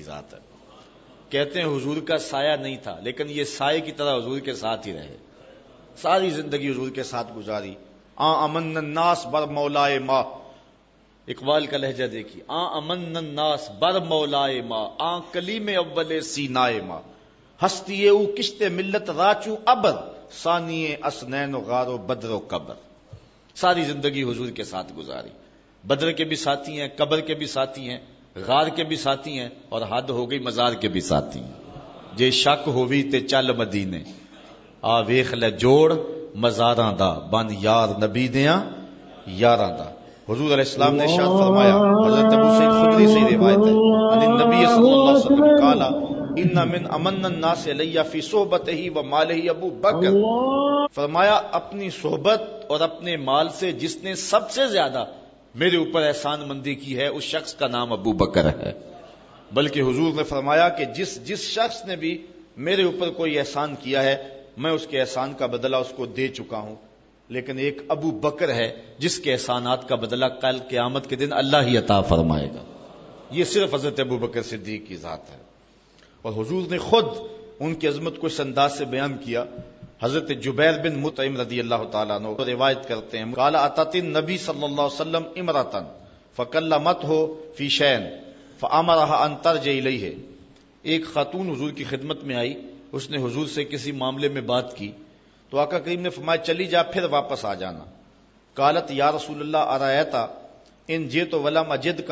ذات ہے. کہتے ہیں حضور کا سایہ نہیں تھا، لیکن یہ سائے کی طرح حضور کے ساتھ ہی رہے، ساری زندگی حضور کے ساتھ گزاری. امن الناس بر مولائے ماں، اقبال کا لہجہ دیکھیے. امن الناس بر مولائے ماں، کلیم اول سینائے ماں، ہستی او کشت ملت راچو ابر، ثانی اسنین و غار و بدر و قبر. ساری زندگی حضور کے ساتھ گزاری. بدر کے بھی ساتھی ہیں، قبر کے بھی ساتھی ہیں، غار کے بھی ساتھی ہیں، اور حد ہو گئی مزار کے بھی ساتھی ہیں. جے شک ہووی تے چل مدینے، آ ویخ لے جوڑ مزاراں دا، بن یار نبی دیاں یاراں دا. حضور علیہ السلام نے ارشاد فرمایا، حضرت ابو سعید خدری سے روایت ہے، ان النبی صلی اللہ علیہ وسلم قال ان من امن الناس علی فی صحبتہ و مالہ ابو بکر. فرمایا اپنی صحبت اور اپنے مال سے جس نے سب سے زیادہ میرے اوپر احسان مندی کی ہے، اس شخص کا نام ابو بکر ہے. بلکہ حضور نے فرمایا کہ جس شخص نے بھی میرے اوپر کوئی احسان کیا ہے، میں اس کے احسان کا بدلہ اس کو دے چکا ہوں، لیکن ایک ابو بکر ہے جس کے احسانات کا بدلہ کل قیامت کے دن اللہ ہی عطا فرمائے گا. یہ صرف حضرت ابو بکر صدیق کی ذات ہے. اور حضور نے خود ان کی عظمت کو اس انداز سے بیان کیا. حضرت جبیر بن مطعم رضی اللہ تعالیٰ عنہ روایت کرتے ہیں، قال اتت النبی صلی اللہ علیہ وسلم امرأة فکلمتہ فی شیء فامرها ان ترجع الیہ. ایک خاتون حضور کی خدمت میں آئی، اس نے حضور سے کسی معاملے میں بات کی تو آقا کریم نے فرمایا چلی جا، پھر واپس آ جانا. قالت یا رسول اللہ ارایت ان جئت ولم اجدک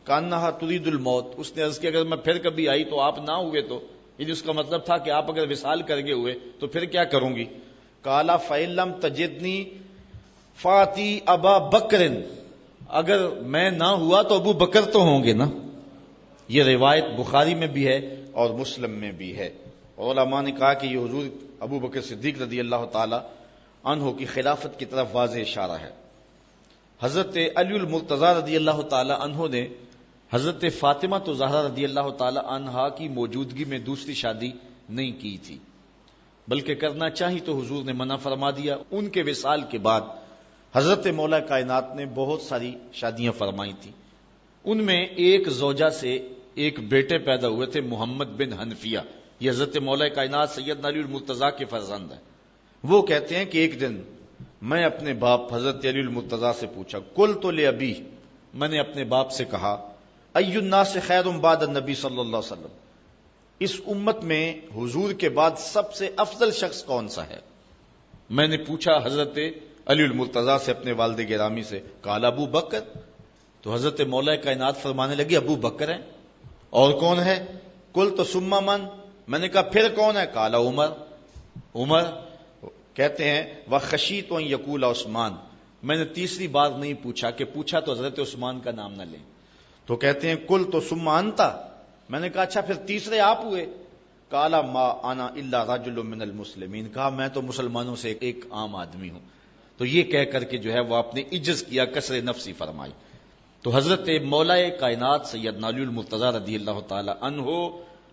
کانہا ترید الموت. اس نے عرض کیا اگر میں پھر کبھی آئی تو آپ نہ ہوئے تو، یعنی اس کا مطلب تھا کہ آپ اگر وصال کر گئے ہوئے تو پھر کیا کروں گی. قال فإن لم تجدنی فاتی ابا بکر، اگر میں نہ ہوا تو ابو بکر تو ہوں گے نا. یہ روایت بخاری میں بھی ہے اور مسلم میں بھی ہے. علماء نے کہا کہ یہ حضور ابو بکر صدیق رضی اللہ تعالی عنہ کی خلافت کی طرف واضح اشارہ ہے. حضرت علی المرتضیٰ رضی اللہ تعالی عنہ نے حضرت فاطمہ تو زہرا رضی اللہ تعالی عنہا کی موجودگی میں دوسری شادی نہیں کی تھی، بلکہ کرنا چاہی تو حضور نے منع فرما دیا. ان کے وصال کے بعد حضرت مولا کائنات نے بہت ساری شادیاں فرمائی تھیں. ان میں ایک زوجہ سے ایک بیٹے پیدا ہوئے تھے، محمد بن حنفیہ. یہ حضرت مولا کائنات سیدنا علی المرتضیٰ کے فرزند ہیں. وہ کہتے ہیں کہ ایک دن میں اپنے باپ حضرت علی المرتضیٰ سے پوچھا، قلت لأبی، میں نے اپنے باپ سے کہا، ای الناس خیر بعد النبی صلی اللہ علیہ وسلم، اس امت میں حضور کے بعد سب سے افضل شخص کون سا ہے؟ میں نے پوچھا حضرت علی المرتضیٰ سے، اپنے والد گرامی سے. قال ابو بکر، تو حضرت مولا کائنات فرمانے لگی ابو بکر ہیں. اور کون ہے؟ قلت ثم من، میں نے کہا پھر کون ہے؟ قال عمر. عمر کہتے ہیں وخشیت ان یقول عثمان، میں نے تیسری بار نہیں پوچھا کہ پوچھا تو حضرت عثمان کا نام نہ لیں. تو کہتے ہیں قلت ثم انت، میں نے کہا اچھا پھر تیسرے آپ ہوئے. قال ما انا الا رجل من المسلمین، کہا میں تو مسلمانوں سے ایک عام آدمی ہوں. تو یہ کہہ کر کے جو ہے وہ آپ نے عجز کیا، کسر نفسی فرمائی. تو حضرت مولا کائنات سیدنا علی المرتضیٰ رضی اللہ تعالی عنہ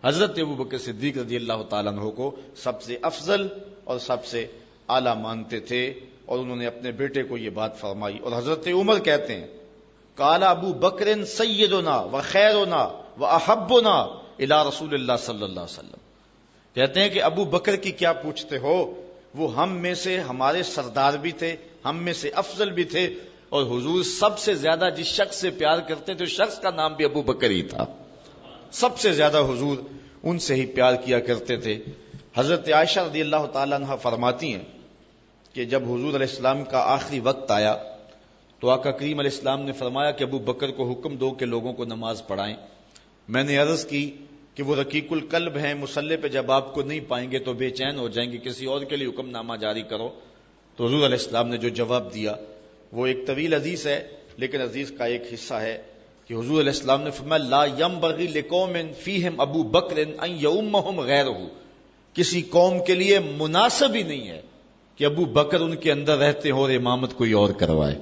حضرت ابو بکر صدیق رضی اللہ تعالی عنہ کو سب سے افضل اور سب سے اعلیٰ مانتے تھے، اور انہوں نے اپنے بیٹے کو یہ بات فرمائی. اور حضرت عمر کہتے ہیں قال ابو بکر سیدنا و خیرنا و احبنا الی رسول اللہ صلی اللہ علیہ وسلم. کہتے ہیں کہ ابو بکر کی کیا پوچھتے ہو، وہ ہم میں سے ہمارے سردار بھی تھے، ہم میں سے افضل بھی تھے، اور حضور سب سے زیادہ جس شخص سے پیار کرتے تھے اس شخص کا نام بھی ابو بکر ہی تھا. سب سے زیادہ حضور ان سے ہی پیار کیا کرتے تھے. حضرت عائشہ رضی اللہ تعالیٰ عنہ فرماتی ہیں کہ جب حضور علیہ السلام کا آخری وقت آیا تو آقا کریم علیہ السلام نے فرمایا کہ ابو بکر کو حکم دو کہ لوگوں کو نماز پڑھائیں. میں نے عرض کی کہ وہ رقیق القلب ہیں، مصلی پہ جب آپ کو نہیں پائیں گے تو بے چین ہو جائیں گے، کسی اور کے لیے حکم نامہ جاری کرو. تو حضور علیہ السلام نے جو جواب دیا وہ ایک طویل حدیث ہے، لیکن حدیث کا ایک حصہ ہے کہ حضور علیہ السلام نے فرمایا لا ینبغی لقوم فیہم ابو بکر ان یؤمہم غیرہ، کسی قوم کے لیے مناسب ہی نہیں ہے کہ ابو بکر ان کے اندر رہتے ہو اور امامت کوئی اور کروائے.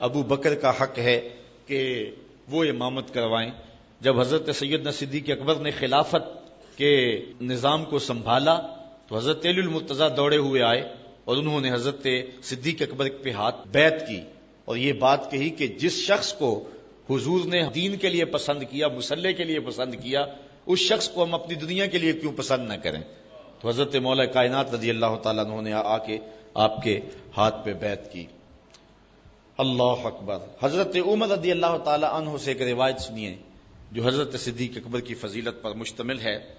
ابو بکر کا حق ہے کہ وہ امامت کروائیں. جب حضرت سیدنا صدیق اکبر نے خلافت کے نظام کو سنبھالا تو حضرت علی المرتضیٰ دوڑے ہوئے آئے اور انہوں نے حضرت صدیق اکبر پہ ہاتھ بیعت کی اور یہ بات کہی کہ جس شخص کو حضور نے دین کے لیے پسند کیا، مصلح کے لیے پسند کیا، اس شخص کو ہم اپنی دنیا کے لیے کیوں پسند نہ کریں؟ تو حضرت مولا کائنات رضی اللہ تعالیٰ عنہ نے آ کے آپ کے ہاتھ پہ بیعت کی۔ اللہ اکبر۔ حضرت عمر رضی اللہ تعالیٰ عنہ سے ایک روایت سنیے جو حضرت صدیق اکبر کی فضیلت پر مشتمل ہے۔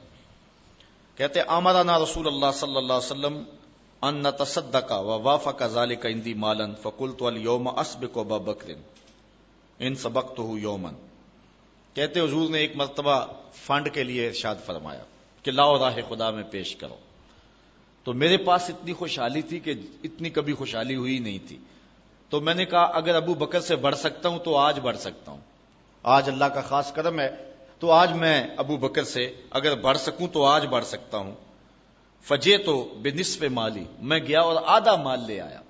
کہتے امرنا رسول اللہ صلی اللہ علیہ وسلم ان نتصدق ووافق ذلك عندي مالا فقلت اليوم اسبق ابا بکر ان سبقته یوما۔ کہتے حضور نے ایک مرتبہ فنڈ کے لیے ارشاد فرمایا کہ لاؤ راہ خدا میں پیش کرو، تو میرے پاس اتنی خوشحالی تھی کہ اتنی کبھی خوشحالی ہوئی نہیں تھی، تو میں نے کہا اگر ابو بکر سے بڑھ سکتا ہوں تو آج بڑھ سکتا ہوں، آج اللہ کا خاص کرم ہے تو آج میں ابو بکر سے اگر بڑھ سکوں تو آج بڑھ سکتا ہوں۔ فجے تو بنصف مالی، میں گیا اور آدھا مال لے آیا۔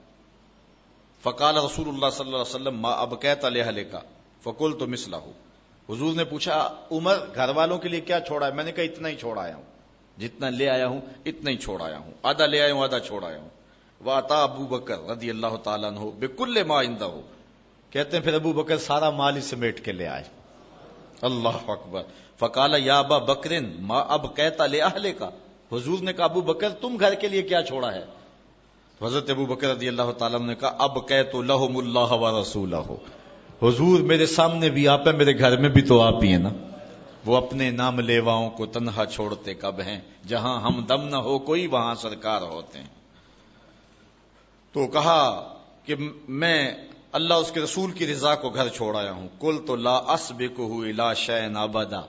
فقال رسول اللہ صلی اللہ علیہ وسلم ما ابقیت لأہلک فقلت مثلہ۔ حضور نے پوچھا عمر گھر والوں کے لیے کیا چھوڑا ہے؟ میں نے کہا اتنا ہی چھوڑ آیا ہوں، جتنا لے آیا ہوں اتنا ہی چھوڑ آیا ہوں، آدھا لے آیا ہوں آدھا چھوڑ آیا ہوں۔ وَأَتَى ابو بکر رضی اللہ تعالیٰ عنہ بكل ما عنده۔ کہتے ہیں پھر ابو بکر سارا مال ہی سمیٹ کے لے آئے۔ اللہ اکبر۔ فقال یا ابا بکر ما ابقیت لأہلک۔ حضور نے کہا ابو بکر تم گھر کے لیے کیا چھوڑا ہے؟ تو حضرت ابو بکر رضی اللہ تعالیٰ عنہ نے کہا ابقیت لہم اللہ ورسولہ۔ حضور میرے سامنے بھی آپ ہیں، میرے گھر میں بھی تو آپ ہی ہیں نا۔ وہ اپنے نام لیواؤں کو تنہا چھوڑتے کب ہیں، جہاں ہم دم نہ ہو کوئی وہاں سرکار ہوتے ہیں۔ تو کہا کہ میں اللہ اس کے رسول کی رضا کو گھر چھوڑ آیا ہوں۔ قلت لا اسبقہ الی شیء ابدا۔